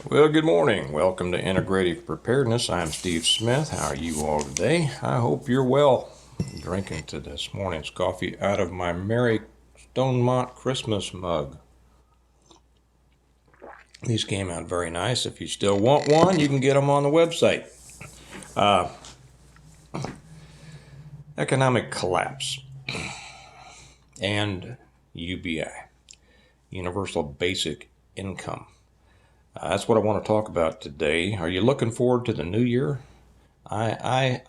Well, good morning. Welcome to Integrative Preparedness. I'm Steve Smith. How are you all today? I hope you're well. Drinking to this morning's coffee out of my Mary Stonemont Christmas mug. These came out very nice. If you still want one, you can get them on the website. Economic collapse and UBI, Universal Basic Income. That's what I want to talk about today. Are you looking forward to the new year? The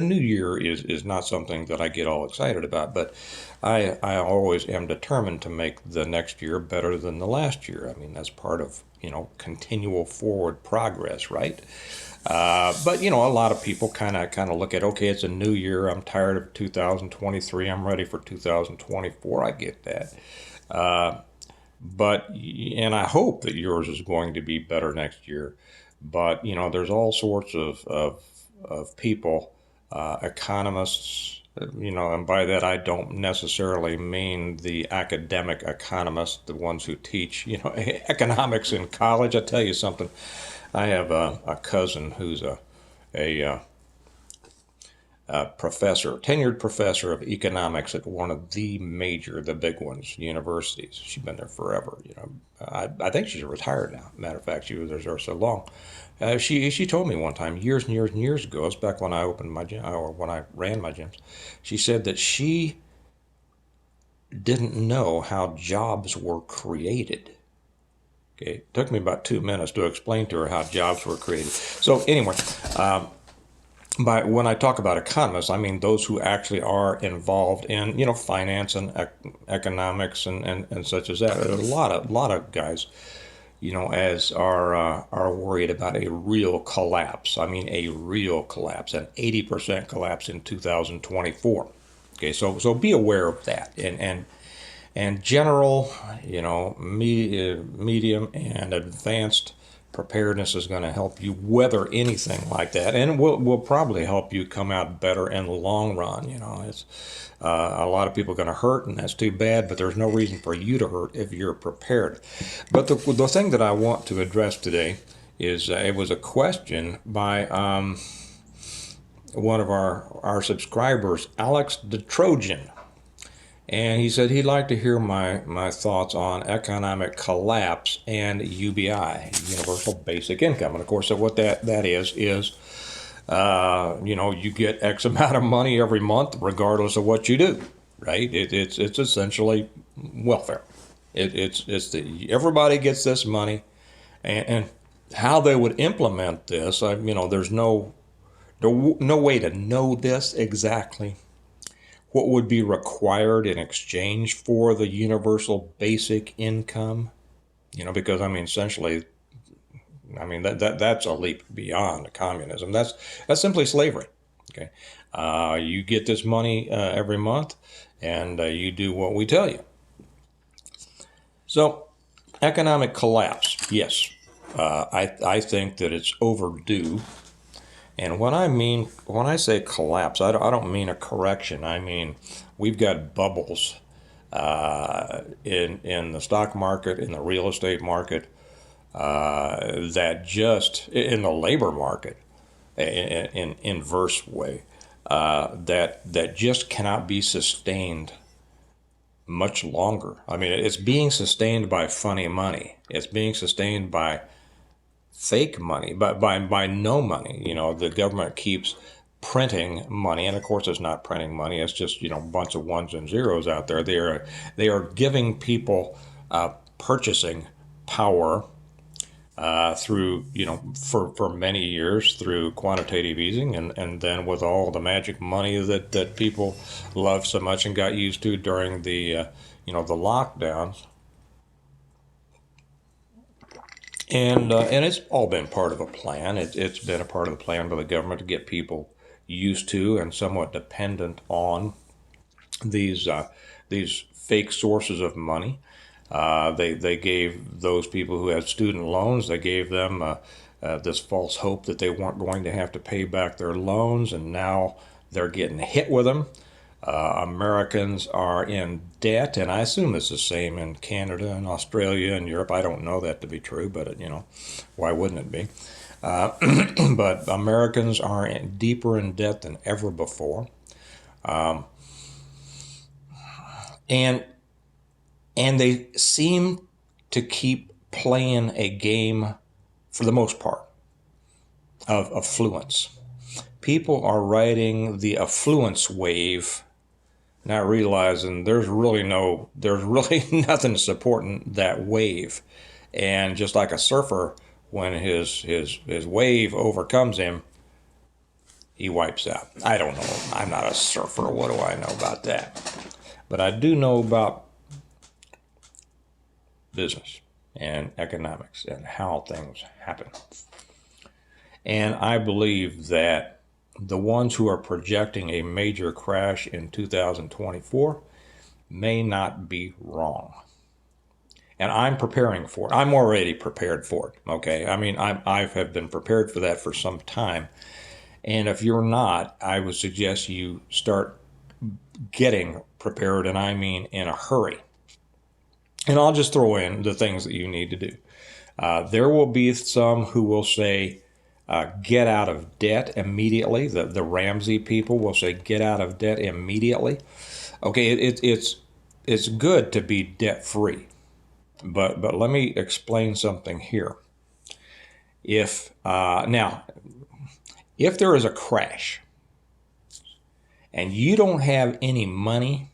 new year is not something that I get all excited about, but I always am determined to make the next year better than the last year. I mean, that's part of, continual forward progress, right? But a lot of people kind of look at, okay, it's a new year. I'm tired of 2023. I'm ready for 2024. I get that. And I hope that yours is going to be better next year. But, there's all sorts of people, economists, and by that I don't necessarily mean the academic economists, the ones who teach, economics in college. I tell you something, I have a cousin who's a professor, tenured professor of economics at one of the big ones, universities. She's been there forever. I think she's retired now. Matter of fact, she was there so long. She told me one time, years and years and years ago, it's back when I opened my gym, or when I ran my gyms. She said that she didn't know how jobs were created. Okay, it took me about 2 minutes to explain to her how jobs were created. So anyway, when I talk about economists, I mean those who actually are involved in, finance and economics and such as that. A lot of guys, as are worried about a real collapse. I mean a real collapse, an 80% collapse in 2024. Okay, so be aware of that, and general, medium and advanced preparedness is going to help you weather anything like that, and will probably help you come out better in the long run. It's a lot of people are going to hurt, and that's too bad. But there's no reason for you to hurt if you're prepared. But the thing that I want to address today is it was a question by one of our subscribers, Alex the Trojan. And he said he'd like to hear my thoughts on economic collapse and UBI, Universal Basic Income. And of course, what that is, you get X amount of money every month, regardless of what you do, right? It's essentially welfare. Everybody gets this money, and how they would implement this, there's no way to know this exactly. What would be required in exchange for the universal basic income? Because essentially, that's a leap beyond communism. That's simply slavery. Okay, you get this money every month, and you do what we tell you. So, economic collapse. Yes, I think that it's overdue. And when I say collapse, I don't mean a correction. I mean, we've got bubbles in the stock market, in the real estate market, that just in the labor market, in inverse way, that just cannot be sustained much longer. I mean, it's being sustained by funny money. It's being sustained by fake money, but by no money. The government keeps printing money, and of course it's not printing money. It's just a bunch of ones and zeros out there. They are giving people purchasing power through for many years through quantitative easing, and then with all the magic money that people love so much and got used to during the the lockdowns. And it's all been part of a plan. It's been a part of the plan by the government to get people used to and somewhat dependent on these fake sources of money. They gave those people who had student loans, they gave them this false hope that they weren't going to have to pay back their loans, and now they're getting hit with them. Americans are in debt, and I assume it's the same in Canada and Australia and Europe. I don't know that to be true, but why wouldn't it be? But Americans are deeper in debt than ever before, and they seem to keep playing a game, for the most part, of affluence. People are riding the affluence wave, not realizing there's really nothing supporting that wave. And just like a surfer, when his wave overcomes him, he wipes out. I don't know. I'm not a surfer. What do I know about that? But I do know about business and economics and how things happen. And I believe that the ones who are projecting a major crash in 2024 may not be wrong. And I'm preparing for it. I'm already prepared for it. Okay. I mean, I have been prepared for that for some time. And if you're not, I would suggest you start getting prepared, and I mean in a hurry. And I'll just throw in the things that you need to do. There will be some who will say, get out of debt immediately. The Ramsey people will say, get out of debt immediately. Okay, it's good to be debt free, but let me explain something here. If there is a crash and you don't have any money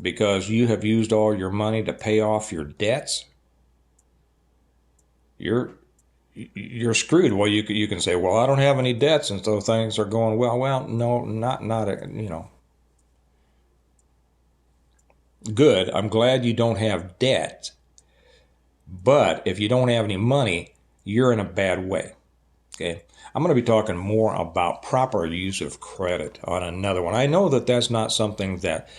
because you have used all your money to pay off your debts, you're screwed. Well, you can say, well, I don't have any debts, and so things are going well. Well, no, not good. I'm glad you don't have debt, but if you don't have any money, you're in a bad way. Okay, I'm going to be talking more about proper use of credit on another one. I know that that's not something that,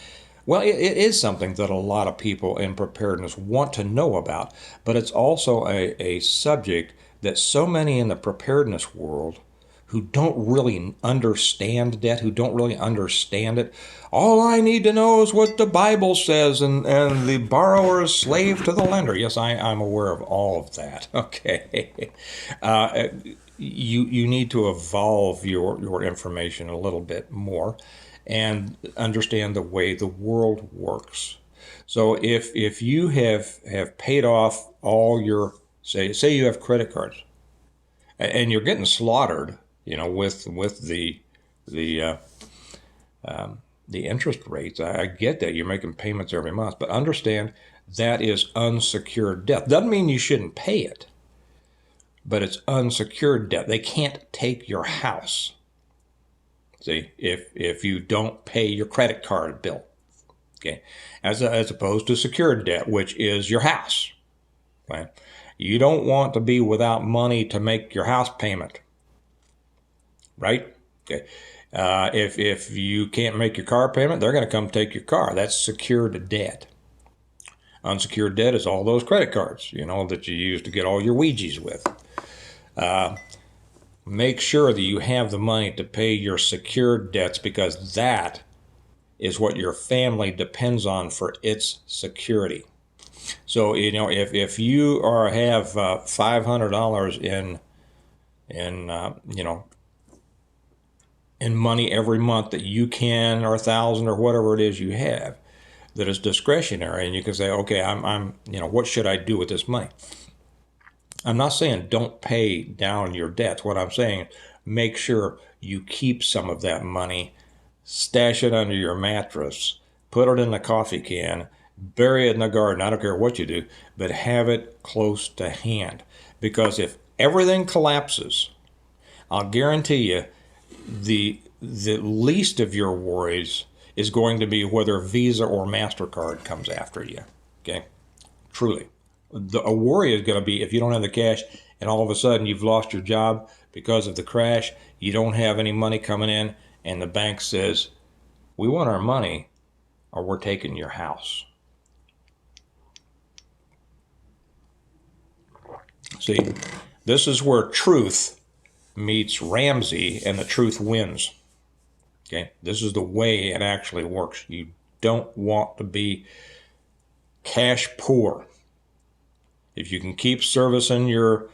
well, it is something that a lot of people in preparedness want to know about, but it's also a subject that so many in the preparedness world who don't really understand debt, who don't really understand it. All I need to know is what the Bible says, and the borrower is slave to the lender. Yes, I'm aware of all of that. Okay. You need to evolve your information a little bit more and understand the way the world works. So if you have paid off all your, say you have credit cards, and you're getting slaughtered, with the interest rates. I get that you're making payments every month, but understand that is unsecured debt. Doesn't mean you shouldn't pay it, but it's unsecured debt. They can't take your house. See, if you don't pay your credit card bill, okay, as opposed to secured debt, which is your house. Right? You don't want to be without money to make your house payment, right? Okay. If you can't make your car payment, they're going to come take your car. That's secured debt. Unsecured debt is all those credit cards, that you use to get all your Ouijas with. Make sure that you have the money to pay your secured debts, because that is what your family depends on for its security. So, if you have $500 in money every month that you can, or $1,000 or whatever it is you have, that is discretionary, and you can say, okay, I'm what should I do with this money? I'm not saying don't pay down your debts. What I'm saying, make sure you keep some of that money, stash it under your mattress, put it in the coffee can, bury it in the garden. I don't care what you do, but have it close to hand. Because if everything collapses, I'll guarantee you the least of your worries is going to be whether Visa or MasterCard comes after you. Okay? Truly. A worry is going to be if you don't have the cash and all of a sudden you've lost your job because of the crash, you don't have any money coming in, and the bank says, we want our money or we're taking your house. See, this is where truth meets Ramsey, and the truth wins. Okay, this is the way it actually works. You don't want to be cash poor. If you can keep servicing your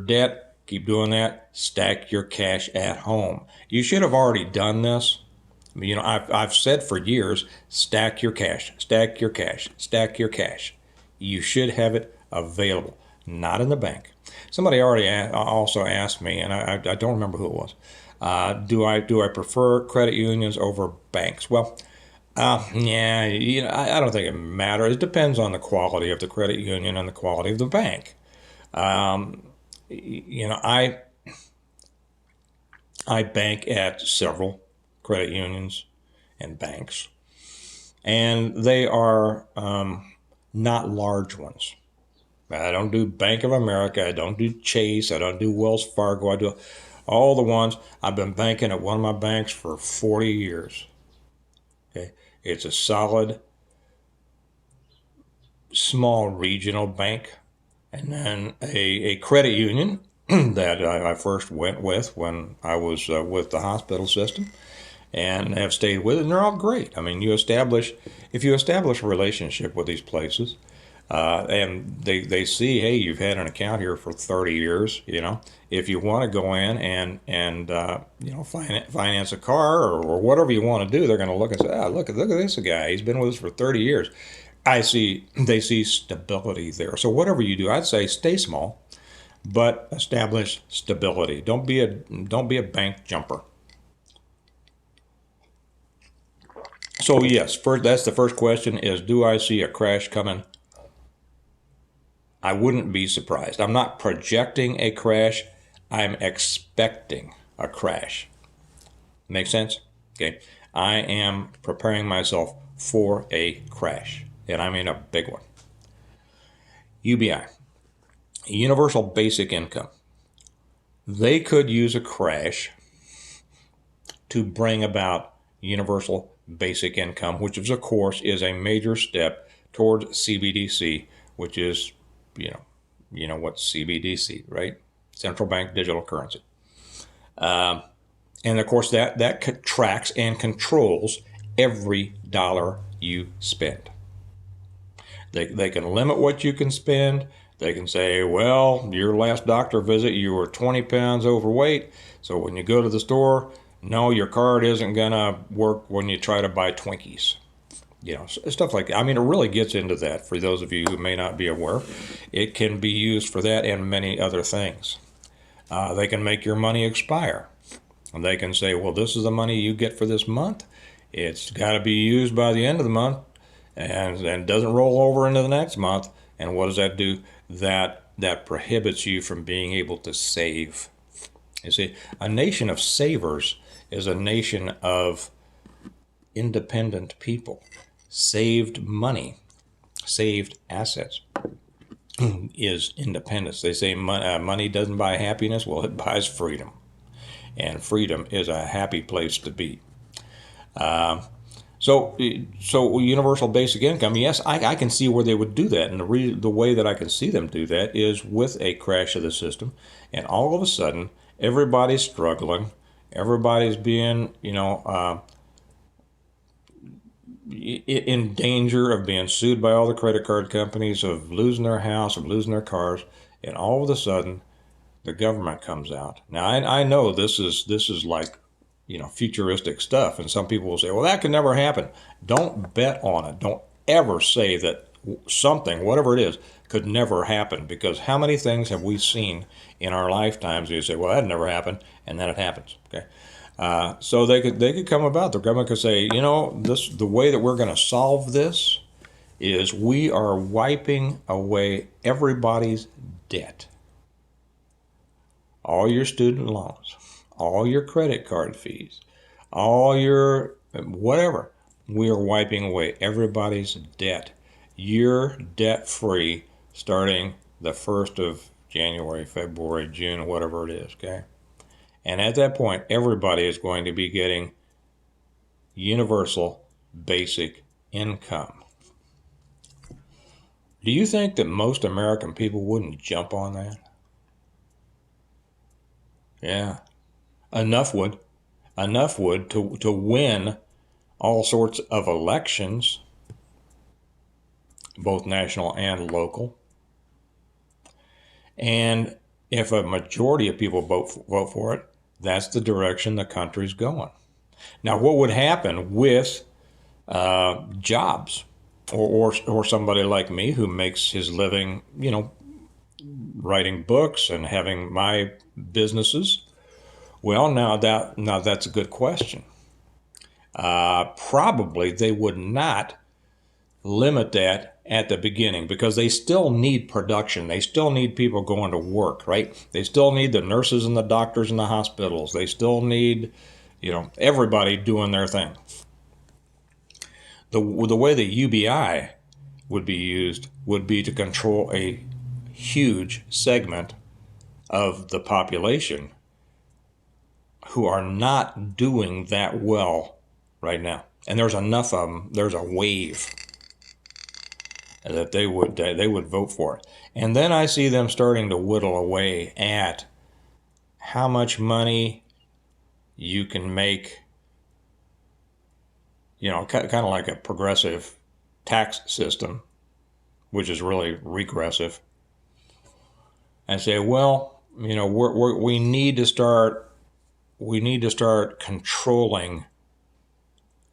debt, keep doing that. Stack your cash at home. You should have already done this. You know, I've said for years, stack your cash, stack your cash, stack your cash. You should have it available, not in the bank. Somebody already also asked me, and I don't remember who it was. Do I prefer credit unions over banks? Well, yeah, you know, I don't think it matters. It depends on the quality of the credit union and the quality of the bank. Um, you know, I bank at several credit unions and banks, and they are not large ones. I don't do Bank of America. I don't do Chase. I don't do Wells Fargo. I do all the ones. I've been banking at one of my banks for 40 years. Okay, it's a solid, small regional bank, and then a credit union that I first went with when I was with the hospital system, and have stayed with it, and they're all great. I mean, if you establish a relationship with these places, and they see, hey, you've had an account here for 30 years, you know, if you want to go in and you know, finance a car or whatever you want to do, they're going to look and say, look at this guy, he's been with us for 30 years. They see stability there. So whatever you do, I'd say stay small, but establish stability. Don't be a bank jumper. So yes, first, that's the first question is, do I see a crash coming? I wouldn't be surprised. I'm not projecting a crash. I'm expecting a crash. Make sense? Okay. I am preparing myself for a crash, and I mean a big one. UBI, Universal Basic Income. They could use a crash to bring about universal basic income, which is, of course, is a major step towards CBDC, which is, you know what CBDC, right? Central bank digital currency. And of course, that tracks and controls every dollar you spend. They can limit what you can spend. They can say, well, your last doctor visit, you were 20 pounds overweight. So when you go to the store, no, your card isn't going to work when you try to buy Twinkies. You know, stuff like that. I mean, it really gets into that for those of you who may not be aware. It can be used for that and many other things. They can make your money expire. And they can say, well, this is the money you get for this month. It's got to be used by the end of the month and doesn't roll over into the next month. And what does that do? That prohibits you from being able to save. You see, a nation of savers is a nation of independent people. Saved money, saved assets is independence. They say money doesn't buy happiness. Well, it buys freedom. And freedom is a happy place to be. So universal basic income, yes, I can see where they would do that. And the way that I can see them do that is with a crash of the system. And all of a sudden, everybody's struggling. Everybody's being, in danger of being sued by all the credit card companies, of losing their house, of losing their cars. And all of a sudden, the government comes out. Now, I know this is like, futuristic stuff. And some people will say, well, that could never happen. Don't bet on it. Don't ever say that something, whatever it is, could never happen. Because how many things have we seen in our lifetimes? You say, well, that never happened, and then it happens. Okay. So they could come about. The government could say, the way that we're going to solve this is we are wiping away everybody's debt. All your student loans, all your credit card fees, all your whatever. We are wiping away everybody's debt. You're debt free starting the 1st of January, February, June, whatever it is, okay? And at that point, everybody is going to be getting universal basic income. Do you think that most American people wouldn't jump on that? Yeah, enough would. enough wood to win all sorts of elections, both national and local. And if a majority of people vote for it, that's the direction the country's going. Now, what would happen with jobs, or somebody like me who makes his living, writing books and having my businesses? Well, now that's a good question. Probably they would not limit that at the beginning, because they still need production. They still need people going to work, right? They still need the nurses and the doctors in the hospitals. They still need, everybody doing their thing. The way the UBI would be used would be to control a huge segment of the population who are not doing that well right now. And there's enough of them, there's a wave that they would vote for it. And then I see them starting to whittle away at how much money you can make, kind of like a progressive tax system, which is really regressive. And say, well, we need to start controlling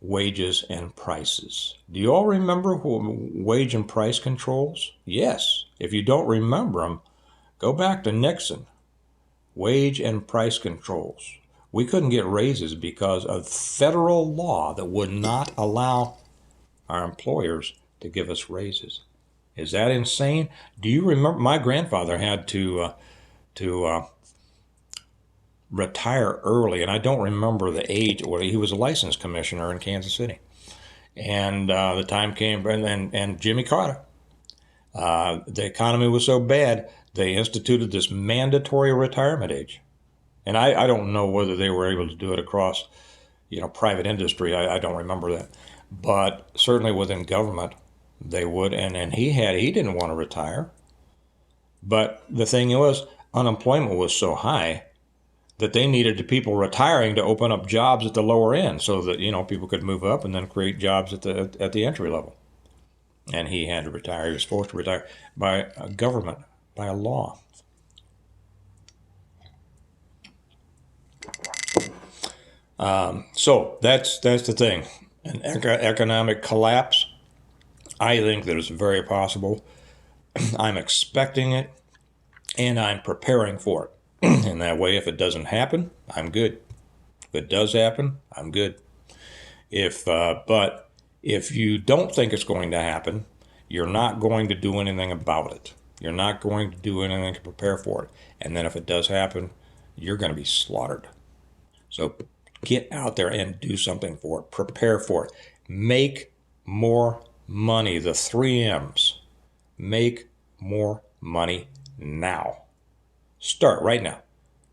wages and prices. Do you all remember wage and price controls? Yes. If you don't remember them, go back to Nixon. Wage and price controls. We couldn't get raises because of federal law that would not allow our employers to give us raises. Is that insane? Do you remember? My grandfather had to retire early, and I don't remember the age. Well, he was a license commissioner in Kansas City, and the time came, and Jimmy Carter. The economy was so bad, they instituted this mandatory retirement age, and I don't know whether they were able to do it across, private industry. I don't remember that, but certainly within government, they would. And he didn't want to retire, but the thing was, unemployment was so high that they needed the people retiring to open up jobs at the lower end, so that people could move up and then create jobs at the entry level. And he had to retire. He was forced to retire by a government, by a law. So that's the thing. An economic collapse, I think that is very possible. I'm expecting it, and I'm preparing for it. In that way, if it doesn't happen, I'm good. If it does happen, I'm good. But if you don't think it's going to happen, you're not going to do anything about it. You're not going to do anything to prepare for it. And then if it does happen, you're going to be slaughtered. So get out there and do something for it. Prepare for it. Make more money. The 3 M's. Make more money now. Start right now.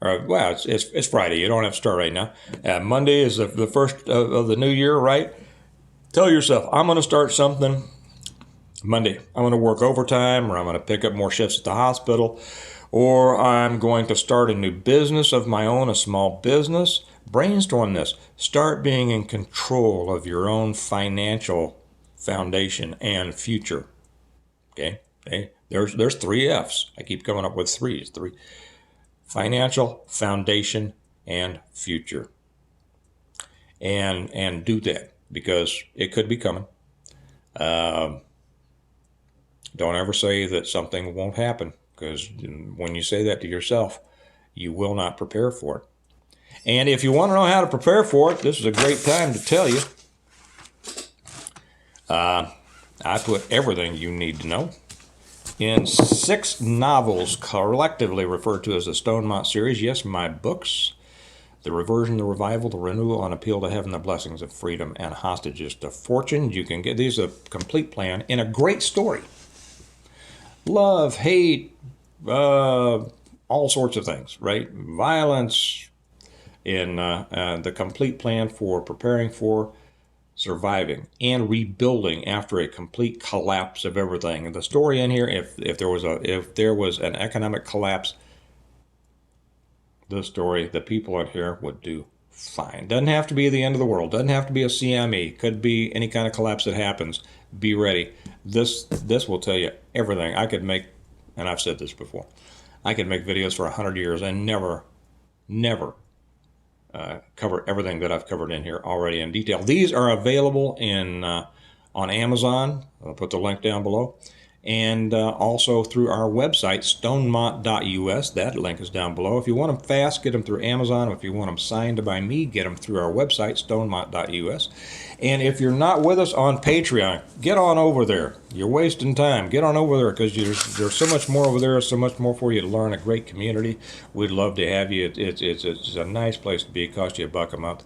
Well, it's Friday. You don't have to start right now. Monday is the first of the new year, right? Tell yourself, I'm going to start something Monday. I'm going to work overtime, or I'm going to pick up more shifts at the hospital, or I'm going to start a new business of my own, a small business. Brainstorm this. Start being in control of your own financial foundation and future. Okay? There's 3 F's. I keep coming up with 3. Financial, foundation, and future. And do that, because it could be coming. Don't ever say that something won't happen, because when you say that to yourself, you will not prepare for it. And if you want to know how to prepare for it, this is a great time to tell you. I put everything you need to know in 6 novels, collectively referred to as the Stonemont series. Yes, my books: The Reversion, the Revival, the Renewal, and Appeal to Heaven, the Blessings of Freedom, and Hostages to Fortune. You can get these, a complete plan in a great story. Love, hate, all sorts of things, right? Violence, in the complete plan for preparing for, surviving, and rebuilding after a complete collapse of everything. And the story in here, if there was an economic collapse, the people in here would do fine. Doesn't have to be the end of the world. Doesn't have to be a CME. Could be any kind of collapse that happens. Be ready. This will tell you everything. I could make, and I've said this before, I could make videos for 100 years and never cover everything that I've covered in here already in detail. These are available on Amazon. I'll put the link down below. And also through our website, stonemont.us. That link is down below. If you want them fast, get them through Amazon. If you want them signed by me, get them through our website, stonemont.us. And if you're not with us on Patreon, get on over there. You're wasting time. Get on over there because there's so much more over there, so much more for you to learn, a great community. We'd love to have you. It's a nice place to be. It costs you $1 a month.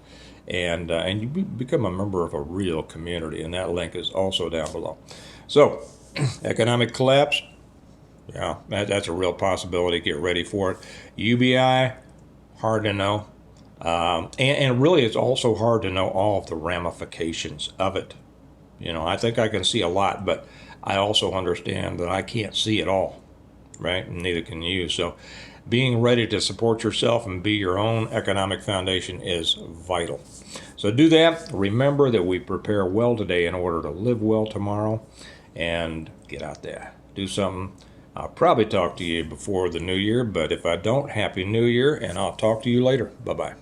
And you become a member of a real community. And that link is also down below. So, economic collapse, yeah, that's a real possibility. Get ready for it. UBI, hard to know. And really, it's also hard to know all of the ramifications of it. You know, I think I can see a lot, but I also understand that I can't see it all, right? And neither can you. So being ready to support yourself and be your own economic foundation is vital. So do that. Remember that we prepare well today in order to live well tomorrow. And get out there, do something. I'll probably talk to you before the new year, but if I don't, Happy New Year, and I'll talk to you later. Bye-bye.